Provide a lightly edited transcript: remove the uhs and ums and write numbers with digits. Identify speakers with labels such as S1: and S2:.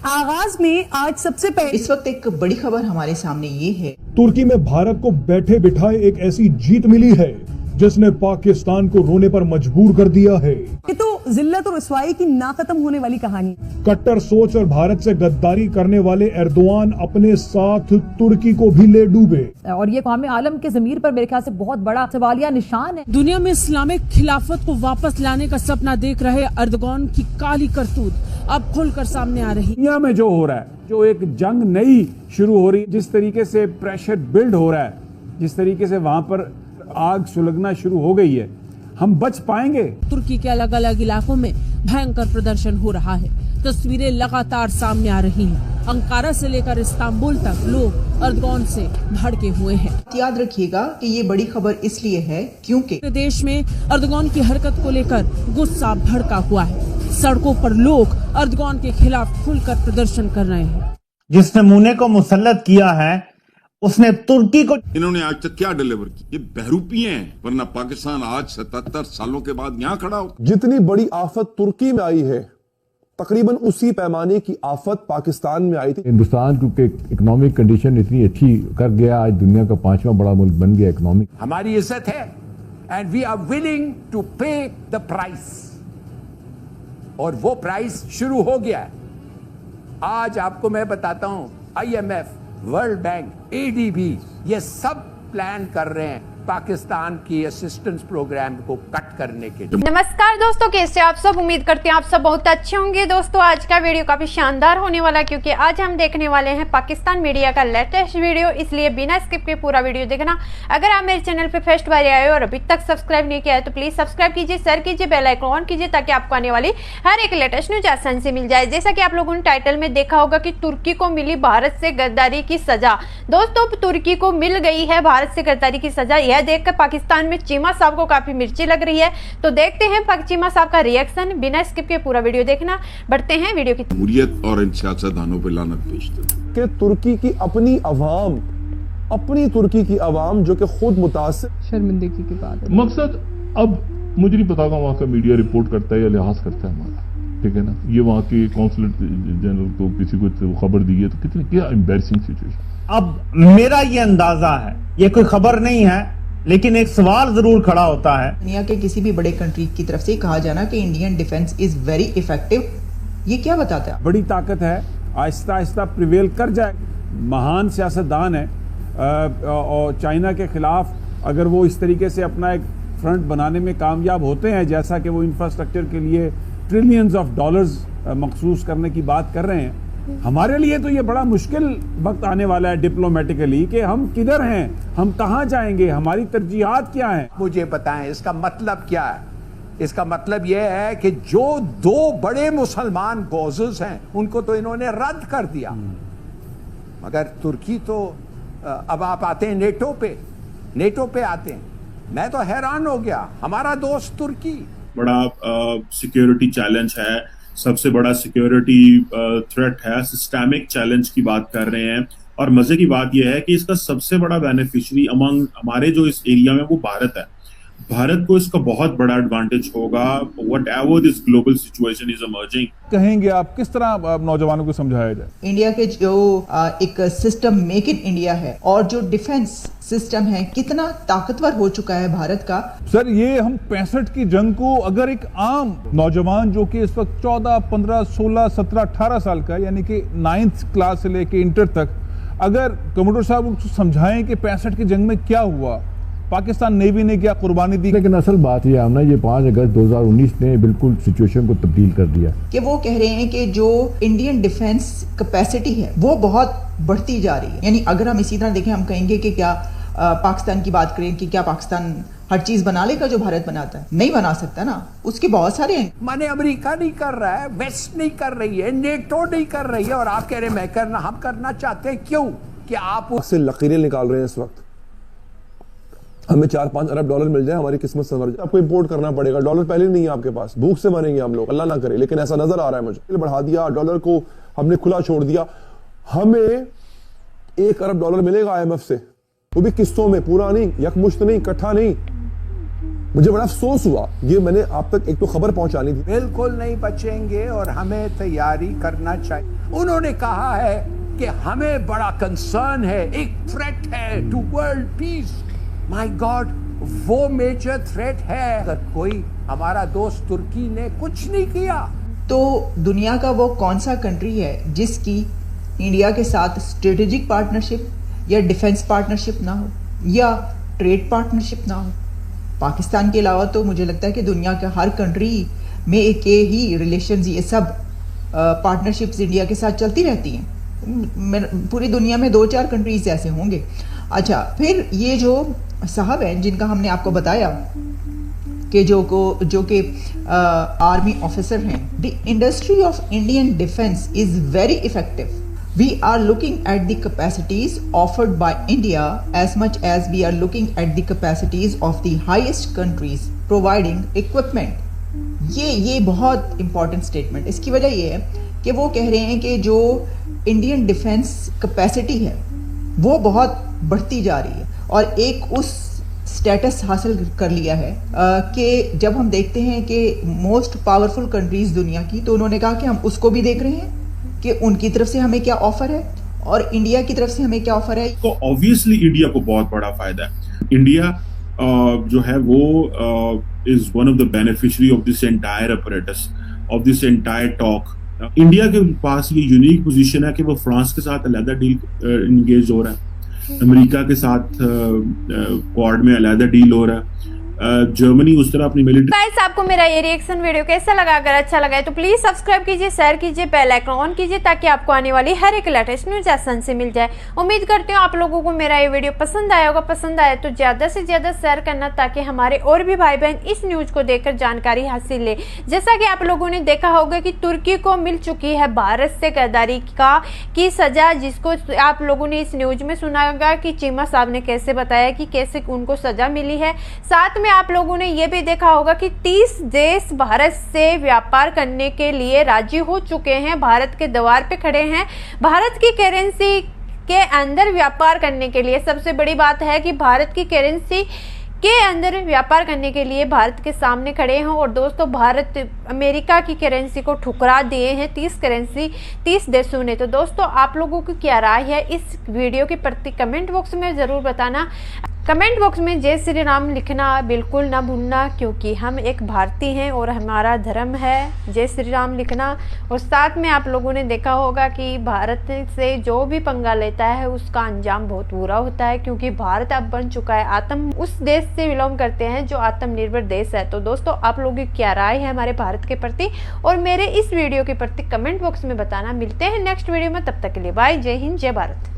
S1: आगाज में आज सबसे पहले
S2: इस वक्त एक बड़ी खबर हमारे सामने ये है,
S3: तुर्की में भारत को बैठे बिठाए एक ऐसी जीत मिली है जिसने पाकिस्तान को रोने पर मजबूर कर दिया है।
S1: ये तो जिल्लत और रसवाई की ना खत्म होने वाली कहानी।
S3: कट्टर सोच और भारत से गद्दारी करने वाले एर्दोआन अपने साथ तुर्की को भी ले डूबे।
S4: और ये कौम आलम के ज़मीर पर मेरे ख्याल से बहुत बड़ा सवालिया निशान है।
S5: दुनिया में इस्लामिक खिलाफत को वापस लाने का सपना देख रहे एर्दोगान की काली करतूत अब खुलकर सामने आ रही।
S6: दुनिया में जो हो रहा है, जो एक जंग नई शुरू हो रही, जिस तरीके से प्रेशर बिल्ड हो रहा है, जिस तरीके से वहां पर आग सुलगना शुरू हो गई है, हम बच पाएंगे?
S5: तुर्की के अलग अलग इलाकों में भयंकर प्रदर्शन हो रहा है। तस्वीरें लगातार सामने आ रही हैं। अंकारा से लेकर इस्तांबुल तक लोग एर्दोगान से भड़के हुए हैं।
S2: याद रखिएगा कि ये बड़ी खबर इसलिए है क्योंकि
S5: देश में एर्दोगान की हरकत को लेकर गुस्सा भड़का हुआ है। सड़कों पर लोग एर्दोगान के खिलाफ खुलकर प्रदर्शन कर रहे हैं।
S7: जिस नमूने को मुसल्लत किया है उसने तुर्की को,
S8: इन्होंने आज तक क्या डिलीवर किया? ये बहरूपी हैं, वरना पाकिस्तान आज 77 सालों के बाद यहाँ खड़ा हो।
S9: जितनी बड़ी आफत तुर्की में आई है, तकरीबन उसी पैमाने की आफत पाकिस्तान में आई थी।
S10: हिंदुस्तान क्योंकि इकोनॉमिक कंडीशन इतनी अच्छी कर गया, आज दुनिया का 5वां बड़ा मुल्क बन गया इकोनॉमिक।
S6: हमारी इज्जत है and we are willing to pay the price, और वो प्राइस शुरू हो गया है। आज आपको मैं बताता हूं, IMF, वर्ल्ड बैंक, ADB, ये सब प्लान कर रहे हैं पाकिस्तान की असिस्टेंस प्रोग्राम को कट करने के लिए।
S11: नमस्कार दोस्तों, कैसे आप सब? उम्मीद करते हैं आप सब बहुत अच्छे होंगे। दोस्तों आज का वीडियो काफी शानदार होने वाला है क्योंकि आज हम देखने वाले हैं पाकिस्तान मीडिया का लेटेस्ट वीडियो, इसलिए बिना स्किप के पूरा वीडियो देखना। अगर आप मेरे चैनल पे फर्स्ट बार आए हो और अभी तक सब्सक्राइब नहीं किया है तो प्लीज सब्सक्राइब कीजिए, शेयर कीजिए, बेल आइकन ऑन कीजिए ताकि आपको आने वाली हर एक लेटेस्ट न्यूज आसानी से मिल जाए। जैसा कि आप लोगों ने टाइटल में देखा होगा कि तुर्की को मिली भारत से गद्दारी की सजा। दोस्तों तुर्की को मिल गई है भारत से गद्दारी की सजा। यह देखकर पाकिस्तान में चीमा साहब को काफी मिर्ची लग रही है। तो देखते हैं चीमा साहब का रिएक्शन, बिना स्किप के पूरा वीडियो देखना। बढ़ते हैं वीडियो की।
S8: जमहूरियत और इन सियासतदानों पे लानत भेजते हैं
S9: कि तुर्की की अपनी अवाम, अपनी तुर्की की अवाम जो कि खुद मुतासिर,
S4: शर्मिंदगी की बात है।
S10: मकसद अब मुझे नहीं पता वहाँ का मीडिया रिपोर्ट करता है या लिहाज करता है हमारा, ठीक है ना। ये वहाँ के कॉन्सुलेट जनरल को किसी को खबर दी है तो कितनी क्या एम्बैरसिंग सिचुएशन।
S7: अब मेरा ये अंदाजा है, ये कोई खबर नहीं है लेकिन एक सवाल जरूर खड़ा होता है।
S2: दुनिया के किसी भी बड़े कंट्री की तरफ से कहा जाना कि Indian defence is very effective, ये क्या बताता है?
S6: बड़ी ताकत है, आहिस्ता आहिस्ता प्रिवेल कर जाए। महान सियासतदान है और चाइना के खिलाफ अगर वो इस तरीके से अपना एक फ्रंट बनाने में कामयाब होते हैं, जैसा कि वो इंफ्रास्ट्रक्चर के लिए ट्रिलियंस ऑफ डॉलर्स मखसूस करने की बात कर रहे हैं, हमारे लिए तो ये बड़ा मुश्किल वक्त आने वाला है डिप्लोमेटिकली कि हम किधर हैं, हम कहां जाएंगे, हमारी तरजीहात क्या हैं। मुझे बताएं इसका मतलब क्या है? इसका मतलब यह है कि जो दो बड़े मुसलमान कॉजेस हैं उनको तो इन्होंने रद्द कर दिया, मगर तुर्की तो अब आप आते हैं नेटो पे आते हैं। मैं तो हैरान हो गया। हमारा दोस्त तुर्की
S12: बड़ा सिक्योरिटी चैलेंज है, सबसे बड़ा सिक्योरिटी थ्रेट है, सिस्टमिक चैलेंज की बात कर रहे हैं। और मजे की बात यह है कि इसका सबसे बड़ा बेनिफिशियरी अमंग हमारे जो इस एरिया में वो भारत है। भारत को इसका बहुत बड़ा एडवांटेज होगा whatever this global situation is emerging.
S10: कहेंगे आप किस तरह नौजवानों को समझाया जाए?
S2: इंडिया के जो एक सिस्टम मेक इन इंडिया है और जो डिफेंस सिस्टम है, कितना ताकतवर हो चुका है भारत का।
S10: सर ये हम 65 की जंग को अगर एक आम नौजवान जो कि इस वक्त 14, 15, 16, 17, 18 साल का, यानी कि 9th क्लास से लेके इंटर तक, अगर कमोडोर साहब को समझाएं कि 65 की जंग में क्या हुआ, पाकिस्तान नेवी ने क्या कुर्बानी दी। लेकिन असल बात यह है ना, ये 5 अगस्त 2019 ने बिल्कुल सिचुएशन को तब्दील कर दिया
S2: कि वो कह रहे हैं कि जो इंडियन डिफेंस कैपेसिटी है वो बहुत बढ़ती जा रही है। यानी अगर हम इसी तरह देखें, हम कहेंगे कि क्या पाकिस्तान की बात करें कि क्या पाकिस्तान हर चीज बना लेगा जो भारत बनाता है? नहीं बना सकता ना, उसके बहुत सारे हैं।
S6: माने अमेरिका नहीं कर रहा है, वेस्ट नहीं कर रही है, नेटो नहीं कर रही है, और आप कह रहे हैं हम करना चाहते हैं। क्यों? कि आप
S9: उससे लकीरें निकाल रहे हैं। इस वक्त हमें 4-5 अरब डॉलर मिल जाए, हमारी किस्मत संवर जाए। आपको इंपोर्ट करना पड़ेगा, डॉलर पहले नहीं है आपके पास, भूख से मरेंगे हम लोग, अल्लाह ना करे, लेकिन ऐसा नजर आ रहा है मुझे। बढ़ा दिया डॉलर को, हमने खुला छोड़ दिया। हमें 1 अरब डॉलर मिलेगा IMF से, वो भी किस्तों में, पूरा नहीं, यकमुश्त नहीं, इकट्ठा नहीं। मुझे बड़ा अफसोस हुआ। ये मैंने आप तक एक तो खबर पहुंचानी थी।
S13: बिल्कुल नहीं बचेंगे और हमें तैयारी करना चाहिए। उन्होंने कहा है कि हमें बड़ा कंसर्न है, एक थ्रेट है to world peace. My God, वो मेजर थ्रेट है। अगर कोई हमारा दोस्त तुर्की ने कुछ नहीं किया
S2: तो दुनिया का वो कौन सा कंट्री है जिसकी इंडिया के साथ स्ट्रेटेजिक पार्टनरशिप या डिफेंस पार्टनरशिप ना हो या ट्रेड पार्टनरशिप ना हो? पाकिस्तान के अलावा तो मुझे लगता है कि दुनिया के हर कंट्री में एक ही रिलेशंस, ये सब पार्टनरशिप्स इंडिया के साथ चलती रहती हैं। पूरी दुनिया में 2-4 कंट्रीज ऐसे होंगे। अच्छा, फिर ये जो साहब हैं जिनका हमने आपको बताया कि जो कि आर्मी ऑफिसर हैं, the industry of Indian defence is very effective. We are looking at the capacities offered by India as much as we are looking at the capacities of the highest countries providing equipment. ये बहुत important statement। इसकी वजह ये है कि वो कह रहे हैं कि जो इंडियन डिफेंस कैपेसिटी है वो बहुत बढ़ती जा रही है और एक उस स्टेटस हासिल कर लिया है कि जब हम देखते हैं कि मोस्ट पावरफुल कंट्रीज दुनिया की, तो उन्होंने कहा कि हम उसको भी देख रहे हैं कि उनकी तरफ से हमें क्या ऑफर है और इंडिया की तरफ से हमें क्या ऑफर है।
S12: तो ऑब्वियसली इंडिया को बहुत बड़ा फायदा है। इंडिया जो है वो is one of the beneficiary of this entire apparatus, of this entire talk. India के पास ये यूनिक पोजीशन है कि वो फ्रांस के साथ अलहदा डील इंगेज हो रहा है, अमेरिका के साथ क्वाड में अलहदा डील हो रहा है, जर्मनी उस तरह अपनी मिलिट्री।
S11: गाइस, आपको मेरा ये रिएक्शन वीडियो कैसा लगा? अगर अच्छा लगा है तो प्लीज सब्सक्राइब कीजिए, शेयर कीजिए, बेल आइकन ऑन कीजिए ताकि आपको आने वाली हर एक लेटेस्ट न्यूज आसान से मिल जाए। उम्मीद करती हूँ आप लोगों को मेरा ये वीडियो पसंद आया होगा। पसंद आया तो ज्यादा से ज्यादा शेयर करना ताकि हमारे और भी भाई बहन इस न्यूज को देखकर जानकारी हासिल ले। जैसा कि आप लोगों ने देखा होगा कि तुर्की को मिल चुकी है भारत से गद्दारी की सजा, जिसको आप लोगों ने इस न्यूज में सुना होगा कि चीमा साहब ने कैसे बताया कि कैसे उनको सजा मिली है। साथ में आप लोगों ने ये भी देखा होगा कि 30 देश भारत से व्यापार करने के लिए राजी हो चुके हैं, भारत के द्वार पे खड़े हैं भारत की करेंसी के अंदर व्यापार करने के लिए। सबसे बड़ी बात है कि भारत की करेंसी के अंदर व्यापार करने के लिए भारत के सामने खड़े हैं। और दोस्तों, भारत अमेरिका की करेंसी को ठुकरा दिए हैं 30 देशों ने। तो दोस्तों, आप लोगों की क्या राय है इस वीडियो के प्रति कमेंट बॉक्स में ज़रूर बताना। कमेंट बॉक्स में जय श्री राम लिखना बिल्कुल ना भूलना, क्योंकि हम एक भारतीय हैं और हमारा धर्म है जय श्री राम लिखना। और साथ में आप लोगों ने देखा होगा कि भारत से जो भी पंगा लेता है उसका अंजाम बहुत बुरा होता है, क्योंकि भारत अब बन चुका है आत्म उस देश से बिलोंग करते हैं जो आत्मनिर्भर देश है। तो दोस्तों, आप लोगों की क्या राय है हमारे भारत के प्रति और मेरे इस वीडियो के प्रति कमेंट बॉक्स में बताना। मिलते हैं नेक्स्ट वीडियो में, तब तक के लिए बाय, जय हिंद, जय भारत।